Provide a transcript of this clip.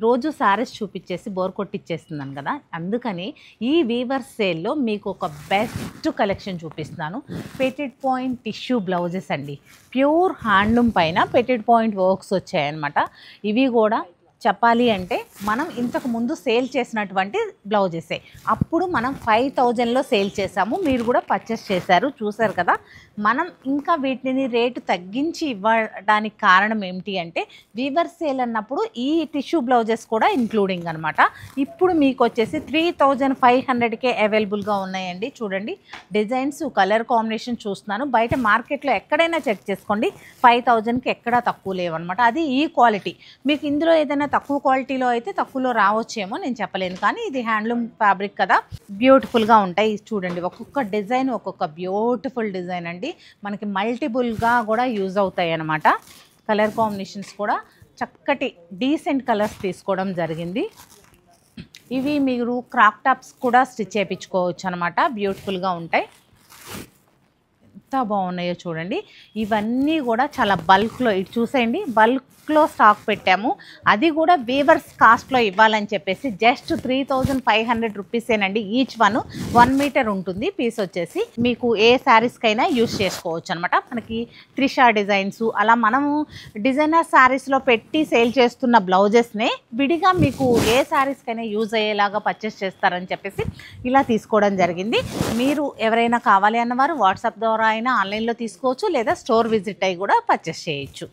రోజు సారీస్ చూపించేసి బోర్ కొట్టిచ్చేస్తున్నాను కదా, అందుకని ఈ వీవర్స్ సేల్లో మీకు ఒక బెస్ట్ కలెక్షన్ చూపిస్తున్నాను. పెటెడ్ పాయింట్ టిష్యూ బ్లౌజెస్ అండి, ప్యూర్ హ్యాండ్లూమ్ పైన పెటెడ్ పాయింట్ వర్క్స్ వచ్చాయన్నమాట. ఇవి కూడా చెప్పాలి అంటే మనం ఇంతకు ముందు సేల్ చేసినటువంటి బ్లౌజెసే. అప్పుడు మనం 5000లో సేల్ చేసాము, మీరు కూడా పర్చేస్ చేశారు, చూసారు కదా. మనం ఇంకా వీటిని రేటు తగ్గించి ఇవ్వడానికి కారణం ఏమిటి అంటే వీవర్ సేల్ అన్నప్పుడు ఈ టిష్యూ బ్లౌజెస్ కూడా ఇంక్లూడింగ్ అనమాట. ఇప్పుడు మీకు వచ్చేసి 3500కే అవైలబుల్గా ఉన్నాయండి. చూడండి డిజైన్స్, కలర్ కాంబినేషన్ చూస్తున్నాను. బయట మార్కెట్లో ఎక్కడైనా చెక్ చేసుకోండి, 5000కి ఎక్కడా తక్కువ లేవన్నమాట. అది ఈ క్వాలిటీ. మీకు ఇందులో ఏదైనా తక్కువ క్వాలిటీలో అయితే తక్కువలో రావచ్చేమో, నేను చెప్పలేను, కానీ ఇది హ్యాండ్లూమ్ ఫ్యాబ్రిక్ కదా, బ్యూటిఫుల్గా ఉంటాయి. చూడండి ఒక్కొక్క డిజైన్ ఒక్కొక్క బ్యూటిఫుల్ డిజైన్ అండి, మనకి మల్టిపుల్గా కూడా యూజ్ అవుతాయి అన్నమాట. కలర్ కాంబినేషన్స్ కూడా చక్కటి డీసెంట్ కలర్స్ తీసుకోవడం జరిగింది. ఇవి మీరు క్రాప్ టాప్స్ కూడా స్టిచ్ చేయించుకోవచ్చు అనమాట, బ్యూటిఫుల్గా ఉంటాయి. ఎంత బాగున్నాయో చూడండి. ఇవన్నీ కూడా చాలా బల్క్లో, ఇటు చూసేయండి, బల్క్లో స్టాక్ పెట్టాము. అది కూడా వీవర్స్ కాస్ట్లో ఇవ్వాలని చెప్పేసి జస్ట్ 3500 రూపీసేనండి ఈచ్ 1 మీటర్ ఉంటుంది పీస్ వచ్చేసి. మీకు ఏ శారీస్కైనా యూస్ చేసుకోవచ్చు అనమాట. మనకి త్రిషా డిజైన్స్ అలా మనము డిజైనర్ శారీస్లో పెట్టి సేల్ చేస్తున్న బ్లౌజెస్నే విడిగా మీకు ఏ శారీస్కైనా యూజ్ అయ్యేలాగా పర్చేస్ చేస్తారని చెప్పేసి ఇలా తీసుకోవడం జరిగింది. మీరు ఎవరైనా కావాలి అన్నవారు వాట్సాప్ ద్వారా అయినా ఆన్లైన్లో తీసుకోవచ్చు, లేదా స్టోర్ విజిట్ అయ్యి కూడా పర్చేస్ చేయొచ్చు.